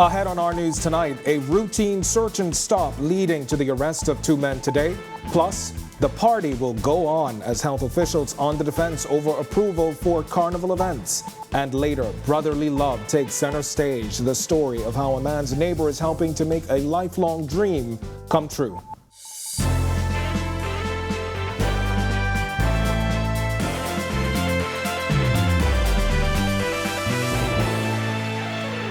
Ahead on our news tonight, a routine search and stop leading to the arrest of 2 men today. Plus, the party will go on as health officials on the defense over approval for carnival events. And later, brotherly love takes center stage, the story of how a man's neighbor is helping to make a lifelong dream come true.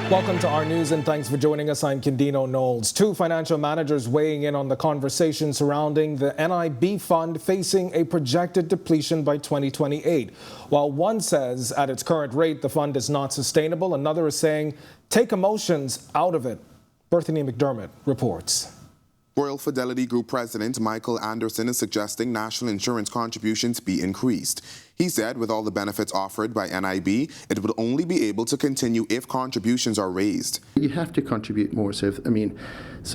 Welcome to our news and thanks for joining us. I'm Kendino Knowles. 2 financial managers weighing in on the conversation surrounding the NIB fund facing a projected depletion by 2028. While one says at its current rate the fund is not sustainable, another is saying take emotions out of it. Berthany McDermott reports. Royal Fidelity Group President Michael Anderson is suggesting national insurance contributions be increased. He said with all the benefits offered by NIB, it would only be able to continue if contributions are raised. You have to contribute more. So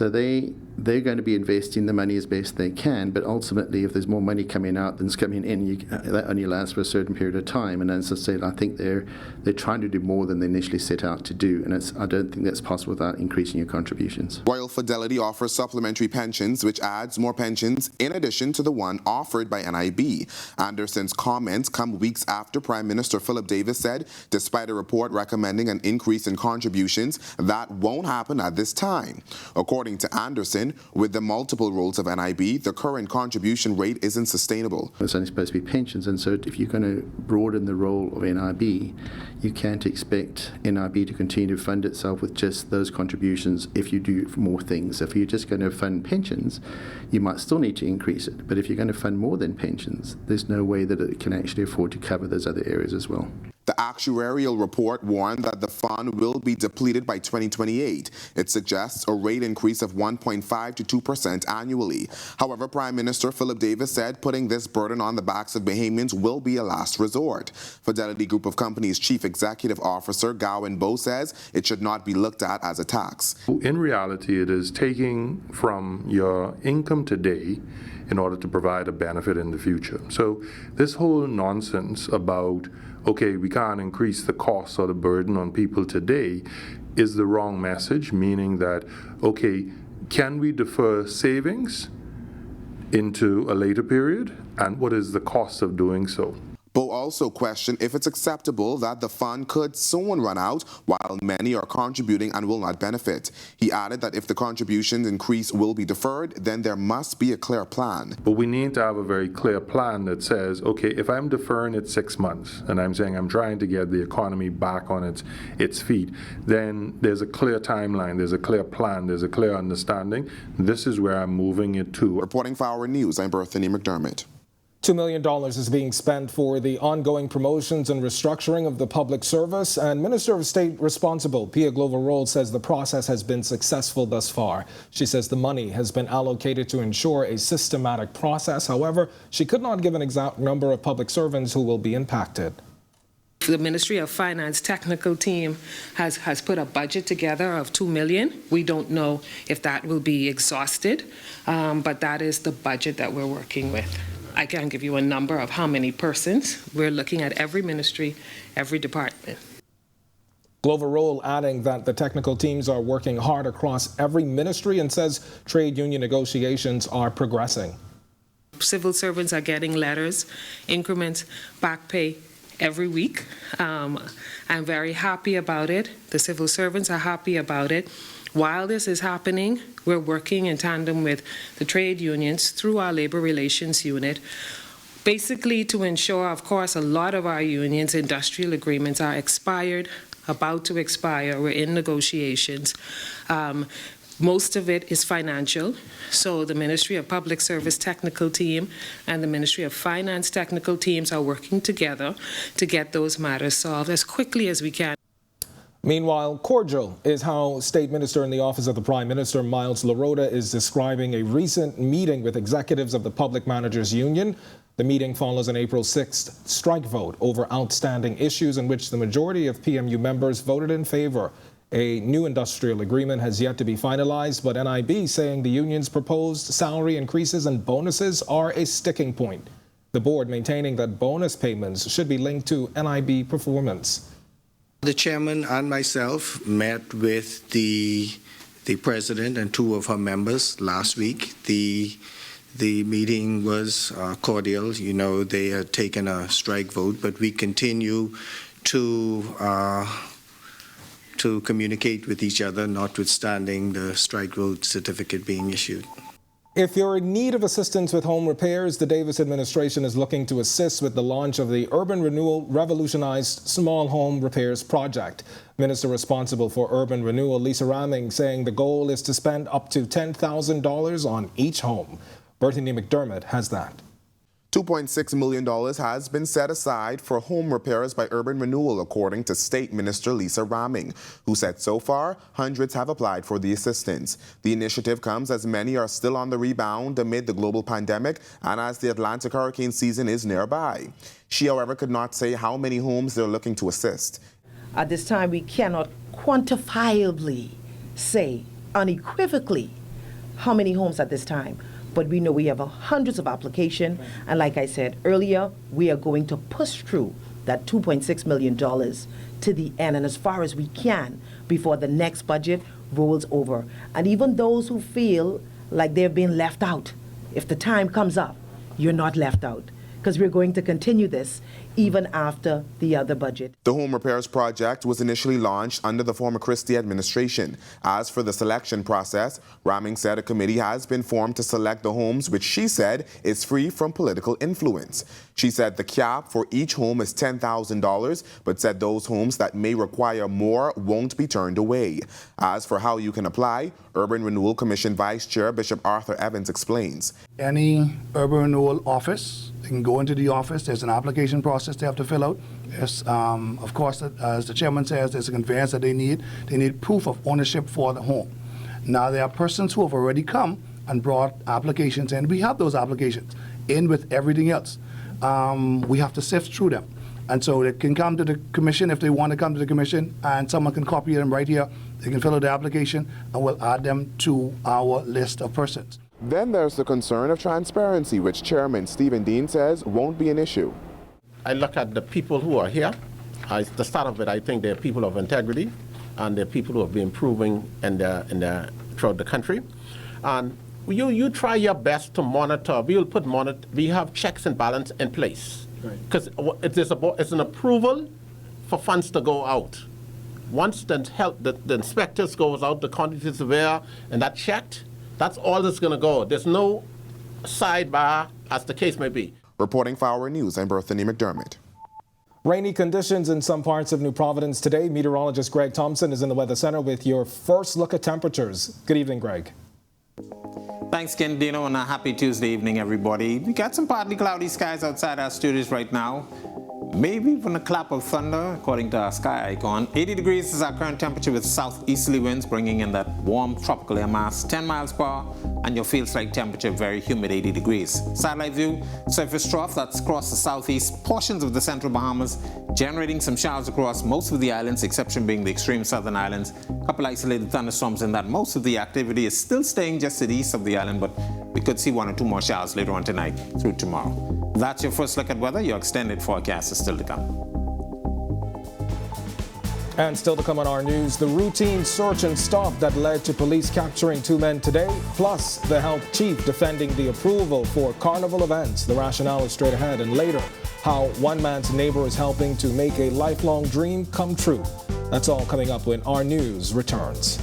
they're going to be investing the money as best they can, but ultimately if there's more money coming out than's coming in, that only lasts for a certain period of time. And as I said, I think they're trying to do more than they initially set out to do, and I don't think that's possible without increasing your contributions. Royal Fidelity offers supplementary pensions, which adds more pensions in addition to the one offered by NIB. Anderson's comments come weeks after Prime Minister Philip Davis said, despite a report recommending an increase in contributions, that won't happen at this time. According to Anderson, with the multiple roles of NIB, the current contribution rate isn't sustainable. It's only supposed to be pensions, and so if you're going to broaden the role of NIB, you can't expect NIB to continue to fund itself with just those contributions if you do more things. If you're just going to fund pensions, you might still need to increase it. But if you're going to fund more than pensions, there's no way that it can actually afford to cover those other areas as well. The actuarial report warned that the fund will be depleted by 2028. It suggests a rate increase of 1.5 to 2% annually. However, Prime Minister Philip Davis said putting this burden on the backs of Bahamians will be a last resort. Fidelity Group of Companies Chief Executive Officer Gowan Bowe says it should not be looked at as a tax. In reality, it is taking from your income today in order to provide a benefit in the future. So this whole nonsense about, okay, we can't increase the cost or the burden on people today is the wrong message, meaning that, okay, can we defer savings into a later period? And what is the cost of doing so? Bowe also questioned if it's acceptable that the fund could soon run out while many are contributing and will not benefit. He added that if the contributions increase will be deferred, then there must be a clear plan. But we need to have a very clear plan that says, okay, if I'm deferring it 6 months and I'm saying I'm trying to get the economy back on its feet, then there's a clear timeline, there's a clear plan, there's a clear understanding. This is where I'm moving it to. Reporting for Our News, I'm Berthany McDermott. $2 million is being spent for the ongoing promotions and restructuring of the public service, and Minister of State responsible, Pia Glover-Roll, says the process has been successful thus far. She says the money has been allocated to ensure a systematic process. However, she could not give an exact number of public servants who will be impacted. The Ministry of Finance technical team has put a budget together of $2 million. We don't know if that will be exhausted, but that is the budget that we're working with. I can't give you a number of how many persons. We're looking at every ministry, every department. Glover-Roll adding that the technical teams are working hard across every ministry and says trade union negotiations are progressing. Civil servants are getting letters, increments, back pay every week. I'm very happy about it. The civil servants are happy about it. While this is happening, we're working in tandem with the trade unions through our labor relations unit, basically to ensure, of course, a lot of our unions' industrial agreements are expired, about to expire. We're in negotiations. Most of it is financial, so the Ministry of Public Service technical team and the Ministry of Finance technical teams are working together to get those matters solved as quickly as we can. Meanwhile, cordial is how State Minister in the Office of the Prime Minister, Myles Laroda, is describing a recent meeting with executives of the Public Managers Union. The meeting follows an April 6th strike vote over outstanding issues in which the majority of PMU members voted in favor. A new industrial agreement has yet to be finalized, but NIB saying the union's proposed salary increases and bonuses are a sticking point. The board maintaining that bonus payments should be linked to NIB performance. The chairman and myself met with the president and two of her members last week. The meeting was cordial. You know, they had taken a strike vote, but we continue to communicate with each other, notwithstanding the strike vote certificate being issued. If you're in need of assistance with home repairs, the Davis administration is looking to assist with the launch of the Urban Renewal Revolutionized Small Home Repairs Project. Minister responsible for urban renewal, Lisa Ramming, saying the goal is to spend up to $10,000 on each home. Berthany McDermott has that. $2.6 million has been set aside for home repairs by Urban Renewal, according to State Minister Lisa Ramming, who said so far hundreds have applied for the assistance. The initiative comes as many are still on the rebound amid the global pandemic and as the Atlantic hurricane season is nearby. She, however, could not say how many homes they're looking to assist. At this time, we cannot quantifiably say unequivocally how many homes at this time. But we know we have hundreds of applications, and like I said earlier, we are going to push through that $2.6 million to the end and as far as we can before the next budget rolls over. And even those who feel like they're being left out, if the time comes up, you're not left out, because we're going to continue this even after the other budget. The Home Repairs Project was initially launched under the former Christie administration. As for the selection process, Ramming said a committee has been formed to select the homes, which she said is free from political influence. She said the cap for each home is $10,000, but said those homes that may require more won't be turned away. As for how you can apply, Urban Renewal Commission Vice Chair Bishop Arthur Evans explains. Any Urban Renewal office, they can go into the office. There's an application process they have to fill out. Yes, of course, as the chairman says, there's a conveyance that they need. They need proof of ownership for the home. Now, there are persons who have already come and brought applications in. We have those applications in with everything else. We have to sift through them. And so they can come to the commission if they want to come to the commission, and someone can copy them right here. They can fill out the application, and we'll add them to our list of persons. Then there's the concern of transparency, which Chairman Stephen Dean says won't be an issue. I look at the people who are here. The start of it, I think they're people of integrity, and they're people who have been improving throughout the country. And you try your best to monitor. We have checks and balance in place, because it's an approval for funds to go out. Once the inspectors goes out, the quantity surveyor, and that checked, that's all that's going to go. There's no sidebar, as the case may be. Reporting for Our News, I'm Berthany McDermott. Rainy conditions in some parts of New Providence today. Meteorologist Greg Thompson is in the Weather Center with your first look at temperatures. Good evening, Greg. Thanks, Ken Dino, and a happy Tuesday evening, everybody. We got some partly cloudy skies outside our studios right now. Maybe even a clap of thunder, according to our sky icon. 80 degrees is our current temperature with southeasterly winds, bringing in that warm tropical air mass, 10 miles per hour, and your feels-like temperature, very humid, 80 degrees. Satellite view, surface trough that's across the southeast portions of the central Bahamas, generating some showers across most of the islands, exception being the extreme southern islands. A couple isolated thunderstorms in that. Most of the activity is still staying just to the east of the island, but we could see 1 or 2 more showers later on tonight through tomorrow. That's your first look at weather. Your extended forecast is still to come. And still to come on our news, the routine search and stop that led to police capturing 2 men today, plus the health chief defending the approval for carnival events. The rationale is straight ahead, and later, how one man's neighbor is helping to make a lifelong dream come true. That's all coming up when our news returns.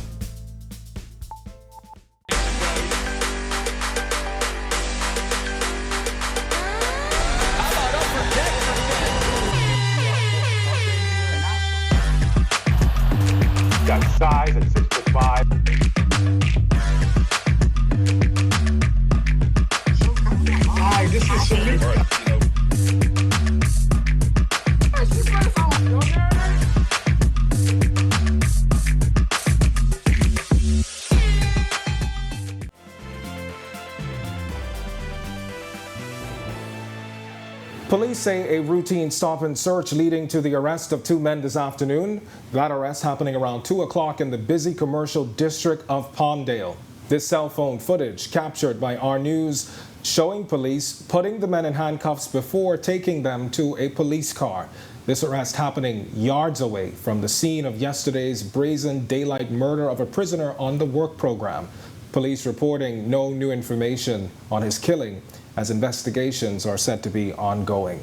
Got size at 6'5". Hi, this is Shamik. Police say a routine stop and search leading to the arrest of 2 men this afternoon. That arrest happening around 2 o'clock in the busy commercial district of Palmdale. This cell phone footage captured by Our News showing police putting the men in handcuffs before taking them to a police car. This arrest happening yards away from the scene of yesterday's brazen daylight murder of a prisoner on the work program. Police reporting no new information on his killing, as investigations are said to be ongoing.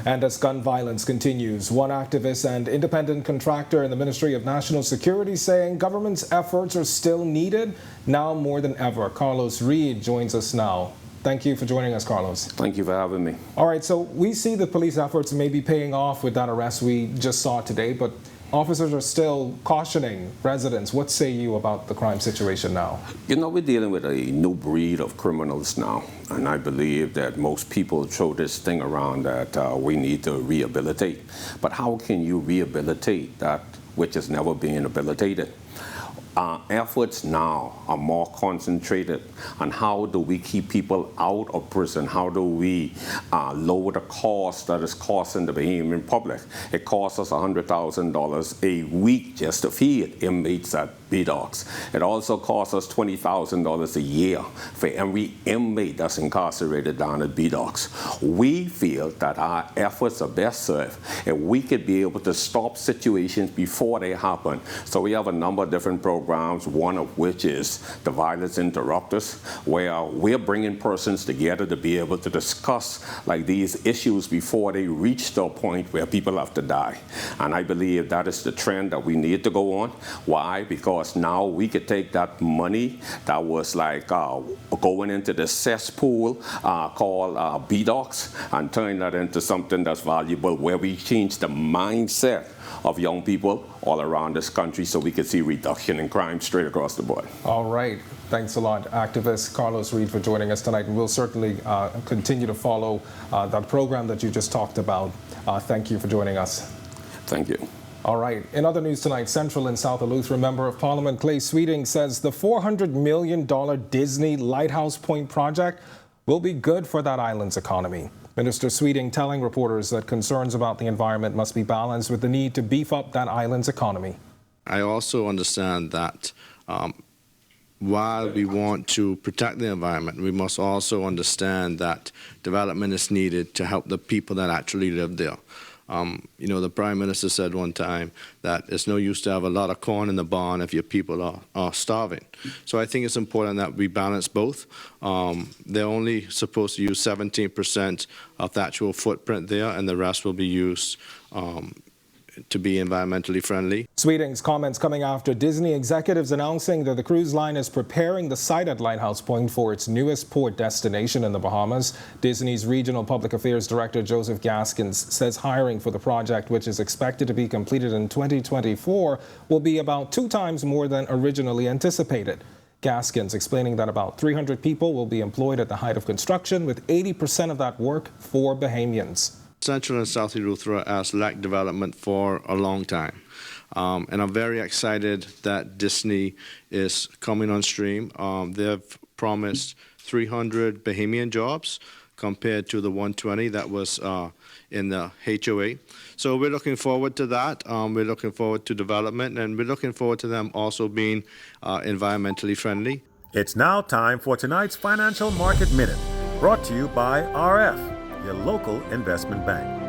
And as gun violence continues, one activist and independent contractor in the Ministry of National Security saying government's efforts are still needed now more than ever. Carlos Reed joins us now. Thank you for joining us, Carlos. Thank you for having me. All right, so we see the police efforts may be paying off with that arrest we just saw today, but officers are still cautioning residents. What say you about the crime situation now? You know, we're dealing with a new breed of criminals now, and I believe that most people throw this thing around that we need to rehabilitate. But how can you rehabilitate that which has never been rehabilitated? Our efforts now are more concentrated on how do we keep people out of prison, how do we lower the cost that is costing the Bahamian public. It costs us $100,000 a week just to feed inmates at B-Docks. It also costs us $20,000 a year for every inmate that's incarcerated down at B-Docks. We feel that our efforts are best served if we could be able to stop situations before they happen. So we have a number of different programs, one of which is the Violence Interrupters, where we're bringing persons together to be able to discuss like these issues before they reach the point where people have to die. And I believe that is the trend that we need to go on. Why? Because now we could take that money that was like going into the cesspool called B-Docks and turn that into something that's valuable, where we change the mindset of young people all around this country so we could see reduction in crime straight across the board. All right. Thanks a lot, activist Carlos Reed, for joining us tonight. And we'll certainly continue to follow that program that you just talked about. Thank you for joining us. Thank you. All right. In other news tonight, Central and South Eleuthera Member of Parliament Clay Sweeting says the $400 million Disney Lighthouse Point project will be good for that island's economy. Minister Sweeting telling reporters that concerns about the environment must be balanced with the need to beef up that island's economy. I also understand that while we want to protect the environment, we must also understand that development is needed to help the people that actually live there. You know, the Prime Minister said one time that it's no use to have a lot of corn in the barn if your people are starving. So I think it's important that we balance both. They're only supposed to use 17% of the actual footprint there, and the rest will be used to be environmentally friendly. Sweeting's comments coming after Disney executives announcing that the cruise line is preparing the site at Lighthouse Point for its newest port destination in the Bahamas. Disney's Regional Public Affairs Director Joseph Gaskins says hiring for the project, which is expected to be completed in 2024, will be about 2 times more than originally anticipated. Gaskins explaining that about 300 people will be employed at the height of construction, with 80% of that work for Bahamians. Central and South Eleuthera has lacked development for a long time. And I'm very excited that Disney is coming on stream. They've promised 300 Bahamian jobs compared to the 120 that was in the HOA. So we're looking forward to that. We're looking forward to development, and we're looking forward to them also being environmentally friendly. It's now time for tonight's Financial Market Minute, brought to you by RF, your local investment bank.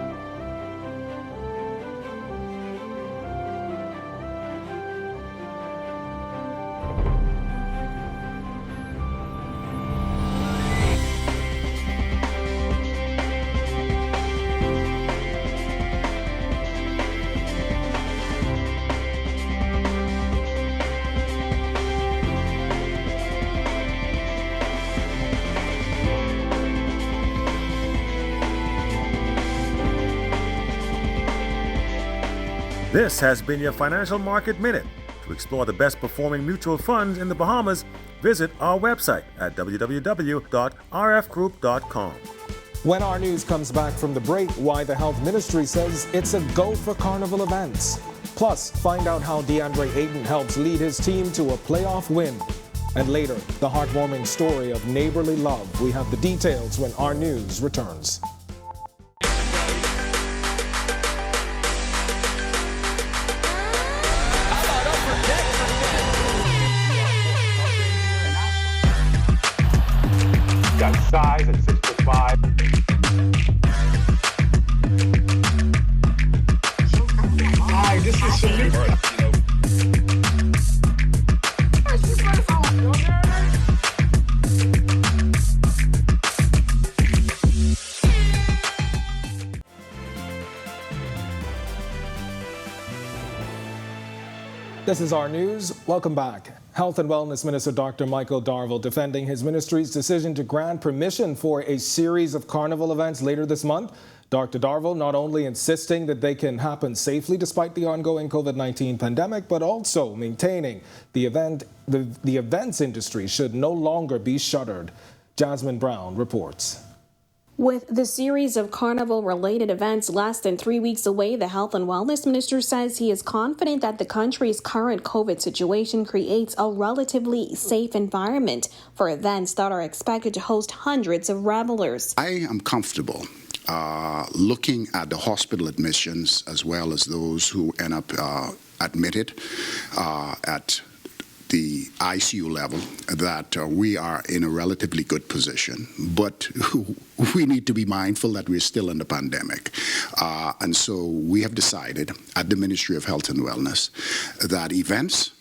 This has been your Financial Market Minute. To explore the best performing mutual funds in the Bahamas, visit our website at www.rfgroup.com. When our news comes back from the break, why the Health Ministry says it's a go for carnival events. Plus, find out how DeAndre Ayton helps lead his team to a playoff win. And later, the heartwarming story of neighborly love. We have the details when our news returns. Got size at 6'5". This is our news. Welcome back. Health and Wellness Minister Dr. Michael Darville defending his ministry's decision to grant permission for a series of carnival events later this month. Dr. Darville not only insisting that they can happen safely despite the ongoing COVID-19 pandemic, but also maintaining the events industry should no longer be shuttered. Jasmine Brown reports. With the series of carnival-related events less than 3 weeks away, the Health and Wellness Minister says he is confident that the country's current COVID situation creates a relatively safe environment for events that are expected to host hundreds of revelers. I am comfortable looking at the hospital admissions as well as those who end up admitted at the ICU level, that we are in a relatively good position. But we need to be mindful that we're still in the pandemic. And so we have decided at the Ministry of Health and Wellness that events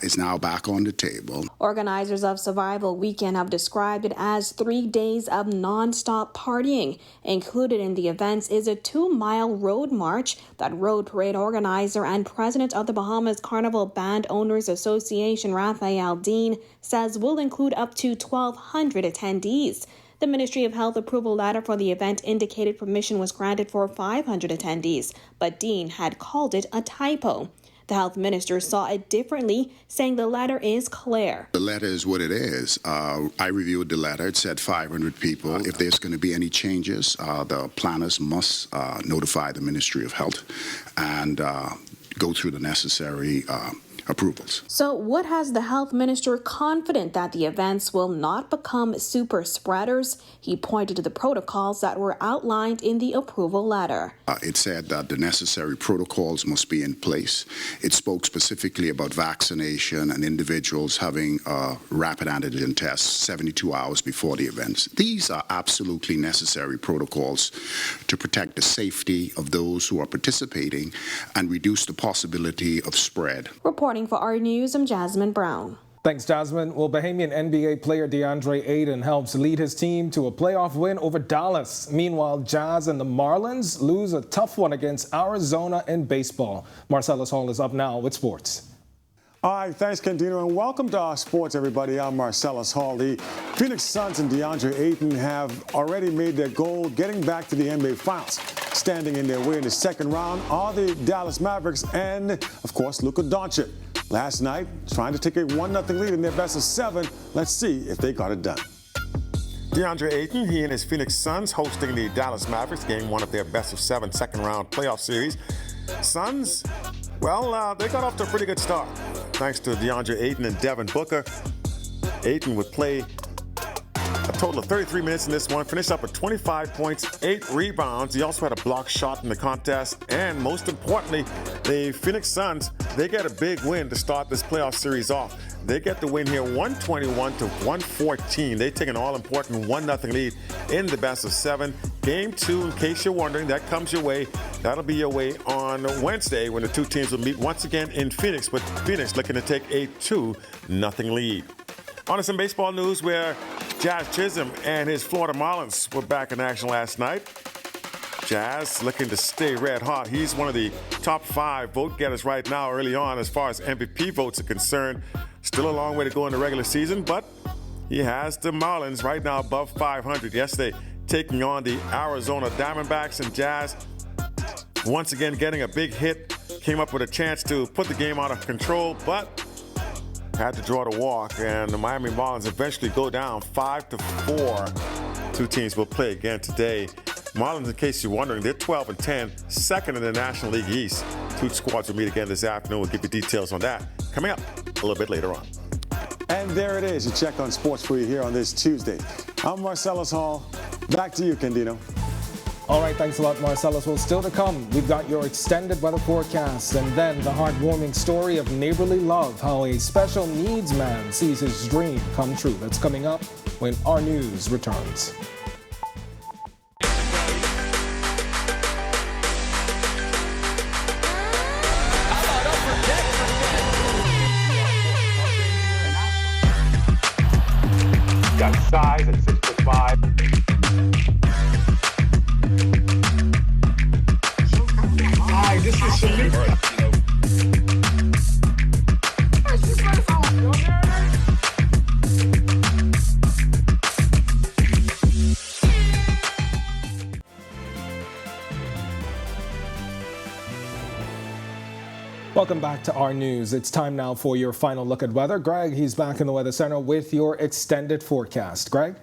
is now back on the table. Organizers of Survival Weekend have described it as 3 days of non-stop partying. Included in the events is a 2-mile road march that road parade organizer and president of the Bahamas Carnival Band Owners Association, Raphael Dean, says will include up to 1,200 attendees. The Ministry of Health approval letter for the event indicated permission was granted for 500 attendees, but Dean had called it a typo. The health minister saw it differently, saying the letter is clear. The letter is what it is. I reviewed the letter. It said 500 people. If there's going to be any changes, the planners must notify the Ministry of Health and go through the necessary approvals. So what has the health minister confident that the events will not become super spreaders? He pointed to the protocols that were outlined in the approval letter. It said that the necessary protocols must be in place. It spoke specifically about vaccination and individuals having a rapid antigen test 72 hours before the events. These are absolutely necessary protocols to protect the safety of those who are participating and reduce the possibility of spread. Reporting for our news, I'm Jasmine Brown. Thanks, Jasmine. Well, Bahamian NBA player DeAndre Ayton helps lead his team to a playoff win over Dallas. Meanwhile, Jazz and the Marlins lose a tough one against Arizona in baseball. Marcellus Hall is up now with sports. All right, thanks, Candino, and welcome to our sports, everybody. I'm Marcellus Hall. The Phoenix Suns and DeAndre Ayton have already made their goal, getting back to the NBA Finals. Standing in their way in the second round are the Dallas Mavericks and, of course, Luka Doncic. Last night, trying to take a 1-0 lead in their best of 7. Let's see if they got it done. DeAndre Ayton, he and his Phoenix Suns hosting the Dallas Mavericks, game 1 of their best of 7 second-round playoff series. Suns, well, they got off to a pretty good start. Thanks to DeAndre Ayton and Devin Booker. Ayton would play a total of 33 minutes in this one, finished up with 25 points, 8 rebounds. He also had a block shot in the contest. And most importantly, the Phoenix Suns, they get a big win to start this playoff series off. They get the win here 121-114. They take an all-important 1-0 lead in the best of 7. Game 2, in case you're wondering, that comes your way. That'll be your way on Wednesday when the two teams will meet once again in Phoenix, with Phoenix looking to take a 2-0 lead. On to some baseball news where Jazz Chisholm and his Florida Marlins were back in action last night. Jazz looking to stay red hot. He's one of the top 5 vote getters right now early on as far as MVP votes are concerned. Still a long way to go in the regular season, but he has the Marlins right now above 500. Yesterday, taking on the Arizona Diamondbacks, and Jazz once again getting a big hit. Came up with a chance to put the game out of control, but had to draw the walk, and the Miami Marlins eventually go down 5-4. Two teams will play again today. Marlins, in case you're wondering, they're 12-10, second in the National League East. Two squads will meet again this afternoon. We'll give you details on that coming up a little bit later on. And there it is, your check on sports for you here on this Tuesday. I'm Marcellus Hall. Back to you, Candino. All right, thanks a lot, Marcellus. Well, still to come, we've got your extended weather forecast and then the heartwarming story of neighborly love, how a special needs man sees his dream come true. That's coming up when our news returns. Got size at 6'5". Hi, this is Shamik. Welcome back to our news. It's time now for your final look at weather. Greg, he's back in the Weather Center with your extended forecast. Greg?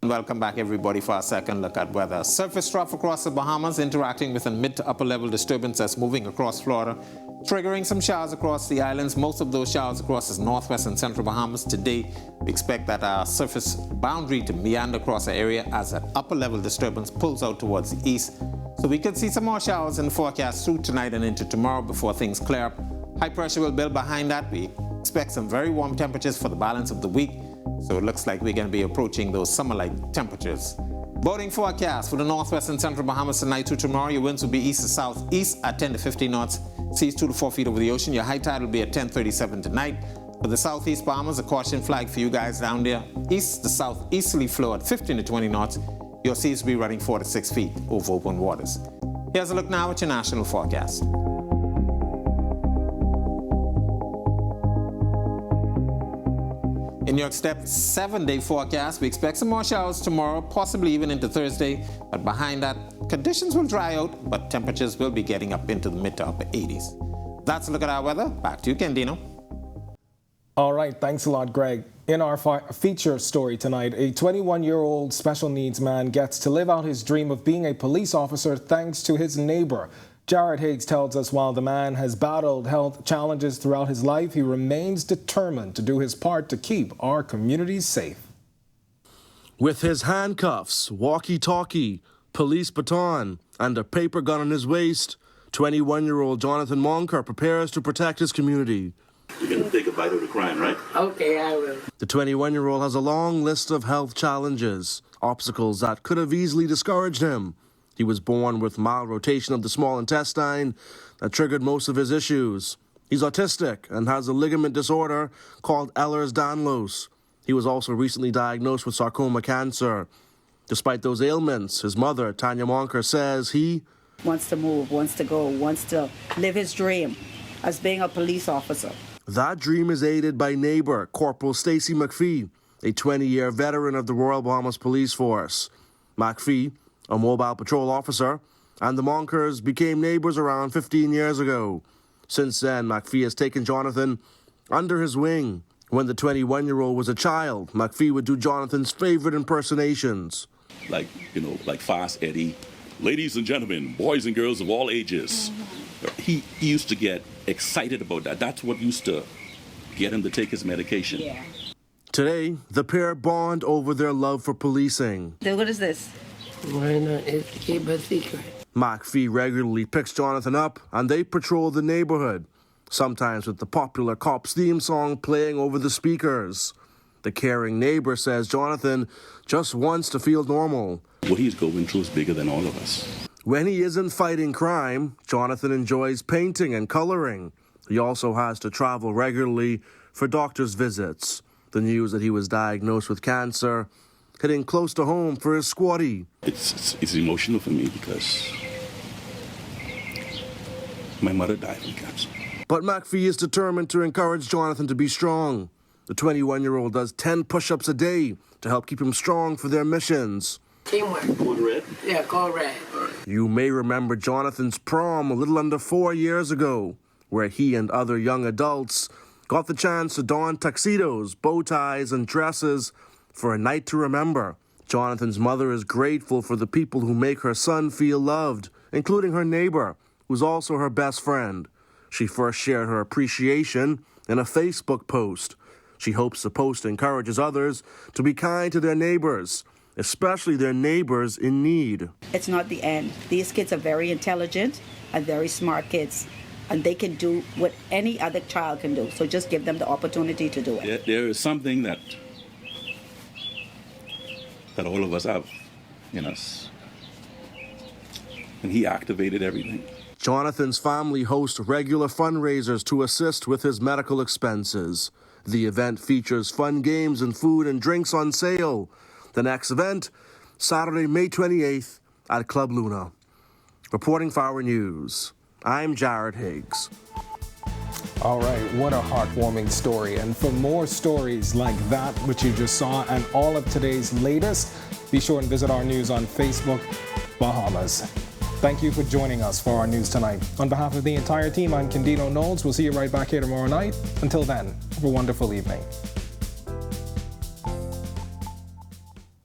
Welcome back, everybody, for our second look at weather. Surface trough across the Bahamas interacting with a mid to upper level disturbance that's moving across Florida, triggering some showers across the islands. Most of those showers across the northwest and central Bahamas. Today, we expect that our surface boundary to meander across the area as that upper level disturbance pulls out towards the east. So we could see some more showers in the forecast through tonight and into tomorrow before things clear up. High pressure will build behind that. We expect some very warm temperatures for the balance of the week. So it looks like we're going to be approaching those summer-like temperatures. Boating forecast for the northwest and central Bahamas tonight to tomorrow. Your winds will be east to southeast at 10 to 15 knots. Seas 2 to 4 feet over the ocean. Your high tide will be at 10:37 tonight. For the southeast Bahamas, a caution flag for you guys down there. East to southeasterly flow at 15 to 20 knots. Your seas will be running 4 to 6 feet over open waters. Here's a look now at your national forecast. In New York Step 7-day forecast, we expect some more showers tomorrow, possibly even into Thursday. But behind that, conditions will dry out, but temperatures will be getting up into the mid to upper 80s. That's a look at our weather. Back to you, Kendino. All right, thanks a lot, Greg. In our feature story tonight, a 21-year-old special needs man gets to live out his dream of being a police officer thanks to his neighbor. Jared Higgs tells us while the man has battled health challenges throughout his life, he remains determined to do his part to keep our communities safe. With his handcuffs, walkie-talkie, police baton, and a paper gun on his waist, 21-year-old Jonathan Monker prepares to protect his community. You're going to take a bite of the crime, right? Okay, I will. The 21-year-old has a long list of health challenges, obstacles that could have easily discouraged him. He was born with malrotation of the small intestine that triggered most of his issues. He's autistic and has a ligament disorder called Ehlers-Danlos. He was also recently diagnosed with sarcoma cancer. Despite those ailments, his mother, Tanya Monker, says he wants to move, wants to go, wants to live his dream as being a police officer. That dream is aided by neighbor Corporal Stacy McPhee, a 20-year veteran of the Royal Bahamas Police Force. McPhee, a mobile patrol officer, and the Monkers became neighbors around 15 years ago. Since then, McPhee has taken Jonathan under his wing. When the 21-year-old was a child, McPhee would do Jonathan's favorite impersonations. Like Fast Eddie. Ladies and gentlemen, boys and girls of all ages. He used to get excited about that. That's what used to get him to take his medication. Yeah. Today, the pair bond over their love for policing. What is this? Why not? It's to keep a secret. McPhee regularly picks Jonathan up and they patrol the neighborhood, sometimes with the popular Cops theme song playing over the speakers. The caring neighbor says Jonathan just wants to feel normal. What he's going through is bigger than all of us. When he isn't fighting crime, Jonathan enjoys painting and coloring. He also has to travel regularly for doctor's visits. The news that he was diagnosed with cancer hitting close to home for his squatty. It's emotional for me because my mother died from cancer. But McPhee is determined to encourage Jonathan to be strong. The 21-year-old does 10 push-ups a day to help keep him strong for their missions. Teamwork. Code red? Yeah, code red. You may remember Jonathan's prom a little under 4 years ago, where he and other young adults got the chance to don tuxedos, bow ties, and dresses for a night to remember. Jonathan's mother is grateful for the people who make her son feel loved, including her neighbor, who's also her best friend. She first shared her appreciation in a Facebook post. She hopes the post encourages others to be kind to their neighbors, especially their neighbors in need. It's not the end. These kids are very intelligent and very smart kids, and they can do what any other child can do. So just give them the opportunity to do it. There is something that all of us have in us. And he activated everything. Jonathan's family hosts regular fundraisers to assist with his medical expenses. The event features fun games and food and drinks on sale. The next event, Saturday, May 28th at Club Luna. Reporting for Our News, I'm Jared Higgs. All right, what a heartwarming story. And for more stories like that, which you just saw, and all of today's latest, be sure and visit our news on Facebook, Bahamas. Thank you for joining us for our news tonight. On behalf of the entire team, I'm Candido Knowles. We'll see you right back here tomorrow night. Until then, have a wonderful evening.